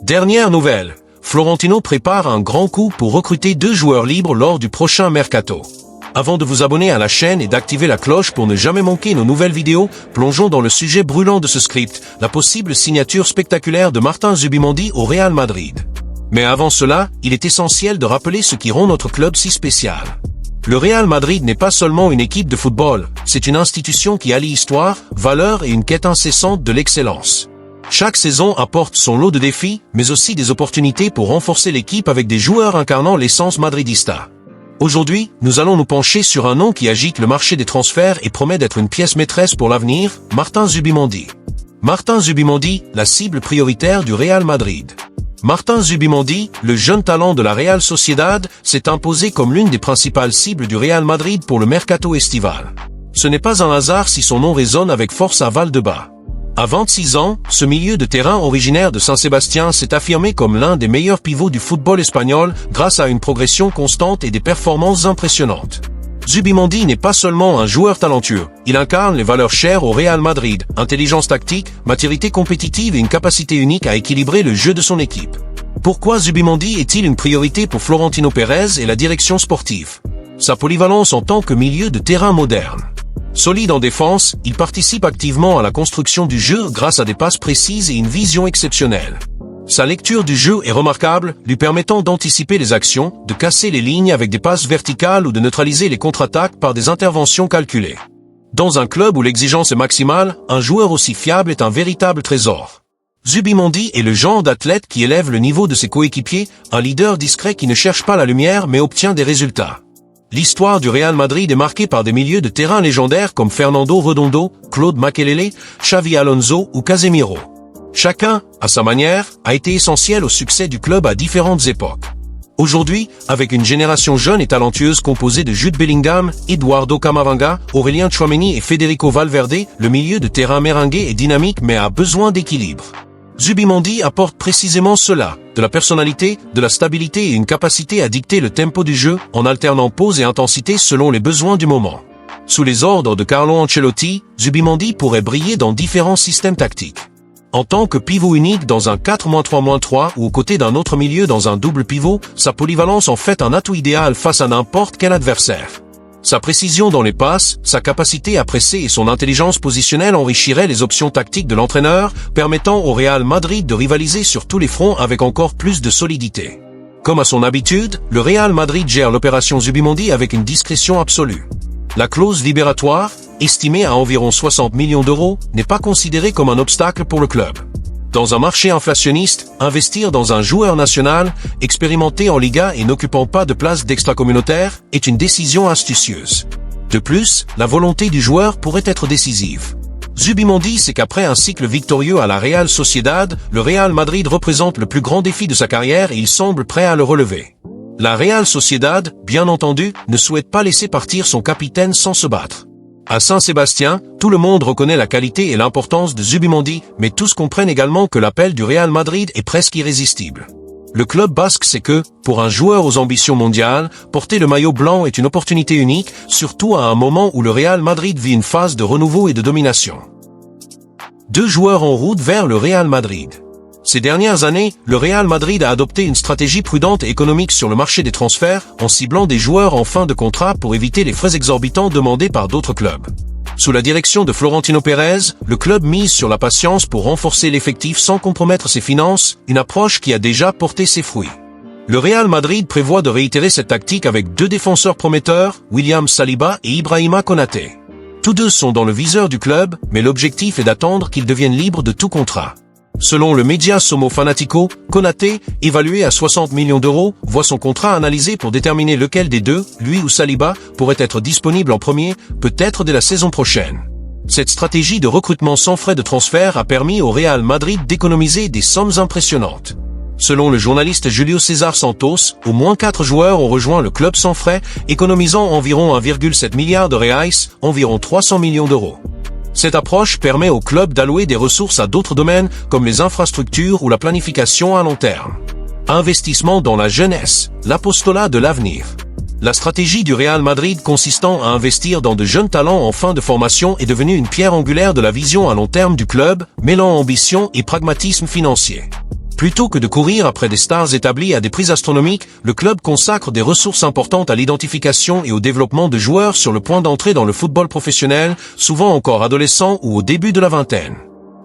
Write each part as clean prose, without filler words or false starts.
Dernière nouvelle, Florentino prépare un grand coup pour recruter 2 joueurs libres lors du prochain mercato. Avant de vous abonner à la chaîne et d'activer la cloche pour ne jamais manquer nos nouvelles vidéos, plongeons dans le sujet brûlant de ce script, la possible signature spectaculaire de Martin Zubimendi au Real Madrid. Mais avant cela, il est essentiel de rappeler ce qui rend notre club si spécial. Le Real Madrid n'est pas seulement une équipe de football, c'est une institution qui allie histoire, valeurs et une quête incessante de l'excellence. Chaque saison apporte son lot de défis, mais aussi des opportunités pour renforcer l'équipe avec des joueurs incarnant l'essence madridista. Aujourd'hui, nous allons nous pencher sur un nom qui agite le marché des transferts et promet d'être une pièce maîtresse pour l'avenir, Martin Zubimendi. Martin Zubimendi, la cible prioritaire du Real Madrid. Martin Zubimendi, le jeune talent de la Real Sociedad, s'est imposé comme l'une des principales cibles du Real Madrid pour le mercato estival. Ce n'est pas un hasard si son nom résonne avec force à Valdebebas. À 26 ans, ce milieu de terrain originaire de Saint-Sébastien s'est affirmé comme l'un des meilleurs pivots du football espagnol grâce à une progression constante et des performances impressionnantes. Zubimendi n'est pas seulement un joueur talentueux, il incarne les valeurs chères au Real Madrid, intelligence tactique, maturité compétitive et une capacité unique à équilibrer le jeu de son équipe. Pourquoi Zubimendi est-il une priorité pour Florentino Pérez et la direction sportive? Sa polyvalence en tant que milieu de terrain moderne. Solide en défense, il participe activement à la construction du jeu grâce à des passes précises et une vision exceptionnelle. Sa lecture du jeu est remarquable, lui permettant d'anticiper les actions, de casser les lignes avec des passes verticales ou de neutraliser les contre-attaques par des interventions calculées. Dans un club où l'exigence est maximale, un joueur aussi fiable est un véritable trésor. Zubimendi est le genre d'athlète qui élève le niveau de ses coéquipiers, un leader discret qui ne cherche pas la lumière mais obtient des résultats. L'histoire du Real Madrid est marquée par des milieux de terrain légendaires comme Fernando Redondo, Claude Makelele, Xavi Alonso ou Casemiro. Chacun, à sa manière, a été essentiel au succès du club à différentes époques. Aujourd'hui, avec une génération jeune et talentueuse composée de Jude Bellingham, Eduardo Camavinga, Aurélien Tchouaméni et Federico Valverde, le milieu de terrain merengue est dynamique mais a besoin d'équilibre. Zubimendi apporte précisément cela, de la personnalité, de la stabilité et une capacité à dicter le tempo du jeu en alternant pause et intensité selon les besoins du moment. Sous les ordres de Carlo Ancelotti, Zubimendi pourrait briller dans différents systèmes tactiques. En tant que pivot unique dans un 4-3-3 ou aux côtés d'un autre milieu dans un double pivot, sa polyvalence en fait un atout idéal face à n'importe quel adversaire. Sa précision dans les passes, sa capacité à presser et son intelligence positionnelle enrichiraient les options tactiques de l'entraîneur, permettant au Real Madrid de rivaliser sur tous les fronts avec encore plus de solidité. Comme à son habitude, le Real Madrid gère l'opération Zubimendi avec une discrétion absolue. La clause libératoire, estimée à environ 60 millions d'euros, n'est pas considérée comme un obstacle pour le club. Dans un marché inflationniste, investir dans un joueur national, expérimenté en Liga et n'occupant pas de place d'extra-communautaire, est une décision astucieuse. De plus, la volonté du joueur pourrait être décisive. Zubimendi sait qu'après un cycle victorieux à la Real Sociedad, le Real Madrid représente le plus grand défi de sa carrière et il semble prêt à le relever. La Real Sociedad, bien entendu, ne souhaite pas laisser partir son capitaine sans se battre. À Saint-Sébastien, tout le monde reconnaît la qualité et l'importance de Zubimendi, mais tous comprennent également que l'appel du Real Madrid est presque irrésistible. Le club basque sait que, pour un joueur aux ambitions mondiales, porter le maillot blanc est une opportunité unique, surtout à un moment où le Real Madrid vit une phase de renouveau et de domination. 2 joueurs en route vers le Real Madrid. Ces dernières années, le Real Madrid a adopté une stratégie prudente et économique sur le marché des transferts, en ciblant des joueurs en fin de contrat pour éviter les frais exorbitants demandés par d'autres clubs. Sous la direction de Florentino Pérez, le club mise sur la patience pour renforcer l'effectif sans compromettre ses finances, une approche qui a déjà porté ses fruits. Le Real Madrid prévoit de réitérer cette tactique avec 2 défenseurs prometteurs, William Saliba et Ibrahima Konaté. Tous 2 sont dans le viseur du club, mais l'objectif est d'attendre qu'ils deviennent libres de tout contrat. Selon le média Sommo Fanatico, Konaté, évalué à 60 millions d'euros, voit son contrat analysé pour déterminer lequel des 2, lui ou Saliba, pourrait être disponible en premier, peut-être dès la saison prochaine. Cette stratégie de recrutement sans frais de transfert a permis au Real Madrid d'économiser des sommes impressionnantes. Selon le journaliste Julio César Santos, au moins 4 joueurs ont rejoint le club sans frais, économisant environ 1,7 milliard de reais, environ 300 millions d'euros. Cette approche permet au club d'allouer des ressources à d'autres domaines comme les infrastructures ou la planification à long terme. Investissement dans la jeunesse, l'apostolat de l'avenir. La stratégie du Real Madrid consistant à investir dans de jeunes talents en fin de formation est devenue une pierre angulaire de la vision à long terme du club, mêlant ambition et pragmatisme financier. Plutôt que de courir après des stars établies à des prix astronomiques, le club consacre des ressources importantes à l'identification et au développement de joueurs sur le point d'entrer dans le football professionnel, souvent encore adolescents ou au début de la vingtaine.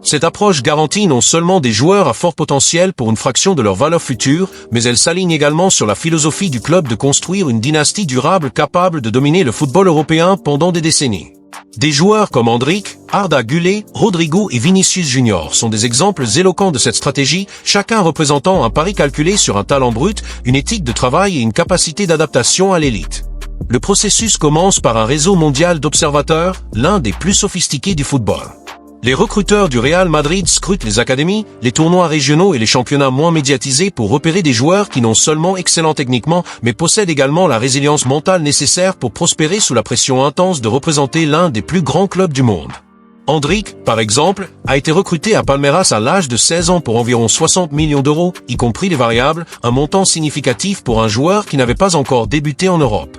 Cette approche garantit non seulement des joueurs à fort potentiel pour une fraction de leur valeur future, mais elle s'aligne également sur la philosophie du club de construire une dynastie durable capable de dominer le football européen pendant des décennies. Des joueurs comme Endrick, Arda Güler, Rodrigo et Vinicius Junior sont des exemples éloquents de cette stratégie, chacun représentant un pari calculé sur un talent brut, une éthique de travail et une capacité d'adaptation à l'élite. Le processus commence par un réseau mondial d'observateurs, l'un des plus sophistiqués du football. Les recruteurs du Real Madrid scrutent les académies, les tournois régionaux et les championnats moins médiatisés pour repérer des joueurs qui non seulement excellents techniquement, mais possèdent également la résilience mentale nécessaire pour prospérer sous la pression intense de représenter l'un des plus grands clubs du monde. Endrick, par exemple, a été recruté à Palmeiras à l'âge de 16 ans pour environ 60 millions d'euros, y compris les variables, un montant significatif pour un joueur qui n'avait pas encore débuté en Europe.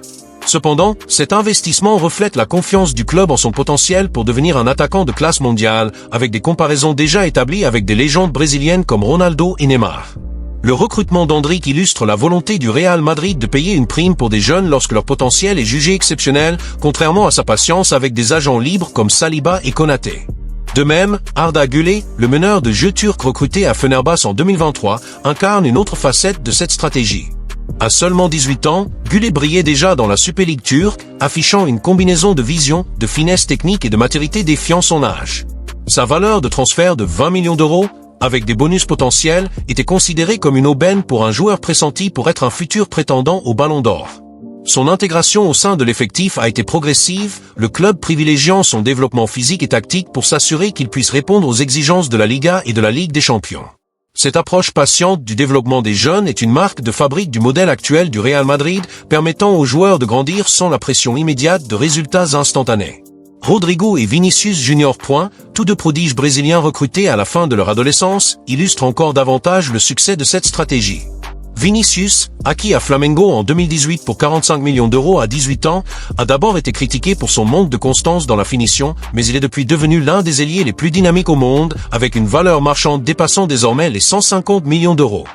Cependant, cet investissement reflète la confiance du club en son potentiel pour devenir un attaquant de classe mondiale, avec des comparaisons déjà établies avec des légendes brésiliennes comme Ronaldo et Neymar. Le recrutement d'Endrick illustre la volonté du Real Madrid de payer une prime pour des jeunes lorsque leur potentiel est jugé exceptionnel, contrairement à sa patience avec des agents libres comme Saliba et Konaté. De même, Arda Güler, le meneur de jeu turc recruté à Fenerbahçe en 2023, incarne une autre facette de cette stratégie. À seulement 18 ans, Güler brillait déjà dans la Super League turque, affichant une combinaison de vision, de finesse technique et de maturité défiant son âge. Sa valeur de transfert de 20 millions d'euros, avec des bonus potentiels, était considérée comme une aubaine pour un joueur pressenti pour être un futur prétendant au Ballon d'Or. Son intégration au sein de l'effectif a été progressive, le club privilégiant son développement physique et tactique pour s'assurer qu'il puisse répondre aux exigences de la Liga et de la Ligue des Champions. Cette approche patiente du développement des jeunes est une marque de fabrique du modèle actuel du Real Madrid, permettant aux joueurs de grandir sans la pression immédiate de résultats instantanés. Rodrigo et Vinicius Junior, tous deux prodiges brésiliens recrutés à la fin de leur adolescence, illustrent encore davantage le succès de cette stratégie. Vinicius, acquis à Flamengo en 2018 pour 45 millions d'euros à 18 ans, a d'abord été critiqué pour son manque de constance dans la finition, mais il est depuis devenu l'un des ailiers les plus dynamiques au monde, avec une valeur marchande dépassant désormais les 150 millions d'euros.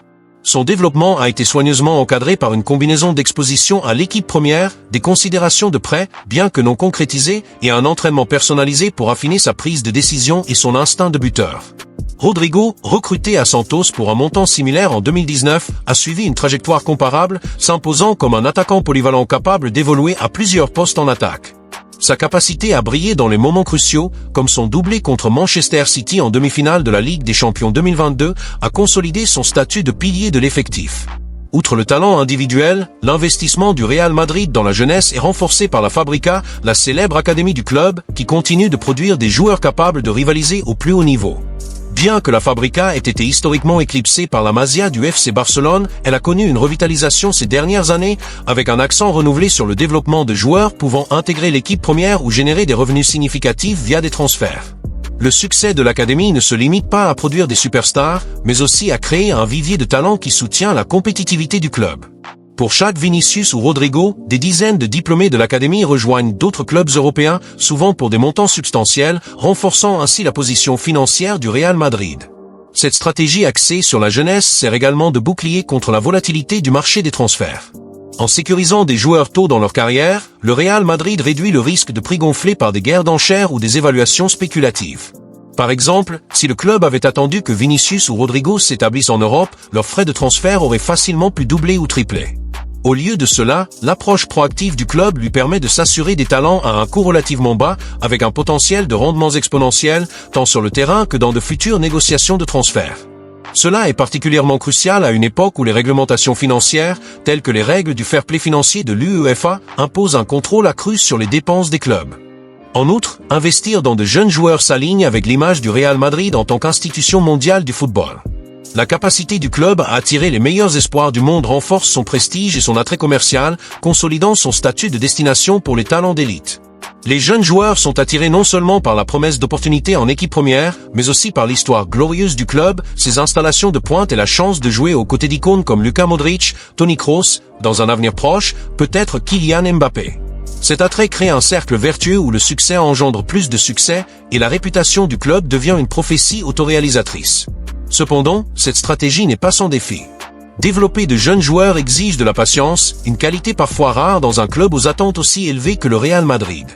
Son développement a été soigneusement encadré par une combinaison d'exposition à l'équipe première, des considérations de prêt, bien que non concrétisées, et un entraînement personnalisé pour affiner sa prise de décision et son instinct de buteur. Rodrigo, recruté à Santos pour un montant similaire en 2019, a suivi une trajectoire comparable, s'imposant comme un attaquant polyvalent capable d'évoluer à plusieurs postes en attaque. Sa capacité à briller dans les moments cruciaux, comme son doublé contre Manchester City en demi-finale de la Ligue des Champions 2022, a consolidé son statut de pilier de l'effectif. Outre le talent individuel, l'investissement du Real Madrid dans la jeunesse est renforcé par la Fabrica, la célèbre académie du club, qui continue de produire des joueurs capables de rivaliser au plus haut niveau. Bien que la Fabrica ait été historiquement éclipsée par la Masia du FC Barcelone, elle a connu une revitalisation ces dernières années, avec un accent renouvelé sur le développement de joueurs pouvant intégrer l'équipe première ou générer des revenus significatifs via des transferts. Le succès de l'académie ne se limite pas à produire des superstars, mais aussi à créer un vivier de talent qui soutient la compétitivité du club. Pour chaque Vinicius ou Rodrigo, des dizaines de diplômés de l'académie rejoignent d'autres clubs européens, souvent pour des montants substantiels, renforçant ainsi la position financière du Real Madrid. Cette stratégie axée sur la jeunesse sert également de bouclier contre la volatilité du marché des transferts. En sécurisant des joueurs tôt dans leur carrière, le Real Madrid réduit le risque de prix gonflés par des guerres d'enchères ou des évaluations spéculatives. Par exemple, si le club avait attendu que Vinicius ou Rodrigo s'établissent en Europe, leurs frais de transfert auraient facilement pu doubler ou tripler. Au lieu de cela, l'approche proactive du club lui permet de s'assurer des talents à un coût relativement bas, avec un potentiel de rendements exponentiels, tant sur le terrain que dans de futures négociations de transfert. Cela est particulièrement crucial à une époque où les réglementations financières, telles que les règles du fair play financier de l'UEFA, imposent un contrôle accru sur les dépenses des clubs. En outre, investir dans de jeunes joueurs s'aligne avec l'image du Real Madrid en tant qu'institution mondiale du football. La capacité du club à attirer les meilleurs espoirs du monde renforce son prestige et son attrait commercial, consolidant son statut de destination pour les talents d'élite. Les jeunes joueurs sont attirés non seulement par la promesse d'opportunités en équipe première, mais aussi par l'histoire glorieuse du club, ses installations de pointe et la chance de jouer aux côtés d'icônes comme Luka Modric, Toni Kroos, dans un avenir proche, peut-être Kylian Mbappé. Cet attrait crée un cercle vertueux où le succès engendre plus de succès et la réputation du club devient une prophétie autoréalisatrice. Cependant, cette stratégie n'est pas sans défi. Développer de jeunes joueurs exige de la patience, une qualité parfois rare dans un club aux attentes aussi élevées que le Real Madrid.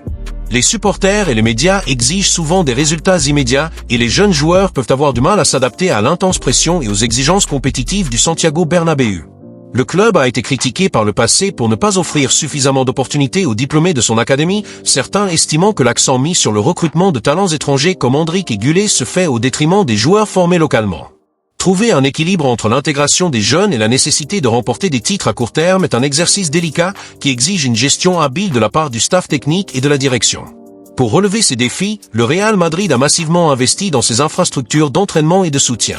Les supporters et les médias exigent souvent des résultats immédiats et les jeunes joueurs peuvent avoir du mal à s'adapter à l'intense pression et aux exigences compétitives du Santiago Bernabéu. Le club a été critiqué par le passé pour ne pas offrir suffisamment d'opportunités aux diplômés de son académie, certains estimant que l'accent mis sur le recrutement de talents étrangers comme Endrick et Güle se fait au détriment des joueurs formés localement. Trouver un équilibre entre l'intégration des jeunes et la nécessité de remporter des titres à court terme est un exercice délicat qui exige une gestion habile de la part du staff technique et de la direction. Pour relever ces défis, le Real Madrid a massivement investi dans ses infrastructures d'entraînement et de soutien.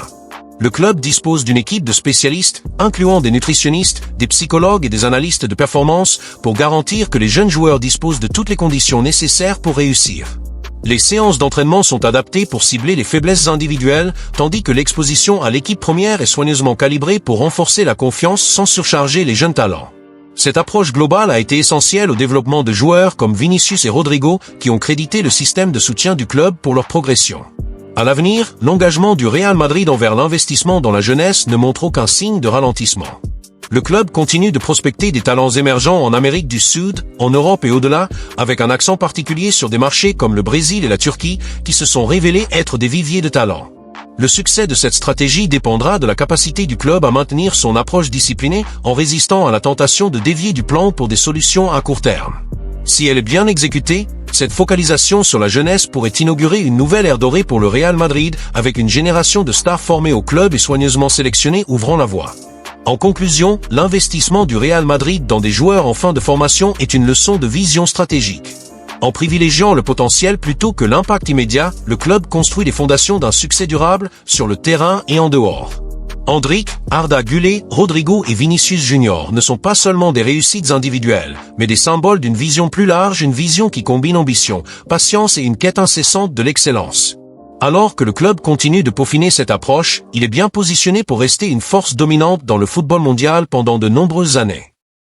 Le club dispose d'une équipe de spécialistes, incluant des nutritionnistes, des psychologues et des analystes de performance, pour garantir que les jeunes joueurs disposent de toutes les conditions nécessaires pour réussir. Les séances d'entraînement sont adaptées pour cibler les faiblesses individuelles, tandis que l'exposition à l'équipe première est soigneusement calibrée pour renforcer la confiance sans surcharger les jeunes talents. Cette approche globale a été essentielle au développement de joueurs comme Vinicius et Rodrigo, qui ont crédité le système de soutien du club pour leur progression. À l'avenir, l'engagement du Real Madrid envers l'investissement dans la jeunesse ne montre aucun signe de ralentissement. Le club continue de prospecter des talents émergents en Amérique du Sud, en Europe et au-delà, avec un accent particulier sur des marchés comme le Brésil et la Turquie, qui se sont révélés être des viviers de talents. Le succès de cette stratégie dépendra de la capacité du club à maintenir son approche disciplinée en résistant à la tentation de dévier du plan pour des solutions à court terme. Si elle est bien exécutée, cette focalisation sur la jeunesse pourrait inaugurer une nouvelle ère dorée pour le Real Madrid, avec une génération de stars formées au club et soigneusement sélectionnées ouvrant la voie. En conclusion, l'investissement du Real Madrid dans des joueurs en fin de formation est une leçon de vision stratégique. En privilégiant le potentiel plutôt que l'impact immédiat, le club construit les fondations d'un succès durable sur le terrain et en dehors. Endrick, Arda Güle, Rodrigo et Vinicius Junior ne sont pas seulement des réussites individuelles, mais des symboles d'une vision plus large, une vision qui combine ambition, patience et une quête incessante de l'excellence. Alors que le club continue de peaufiner cette approche, il est bien positionné pour rester une force dominante dans le football mondial pendant de nombreuses années.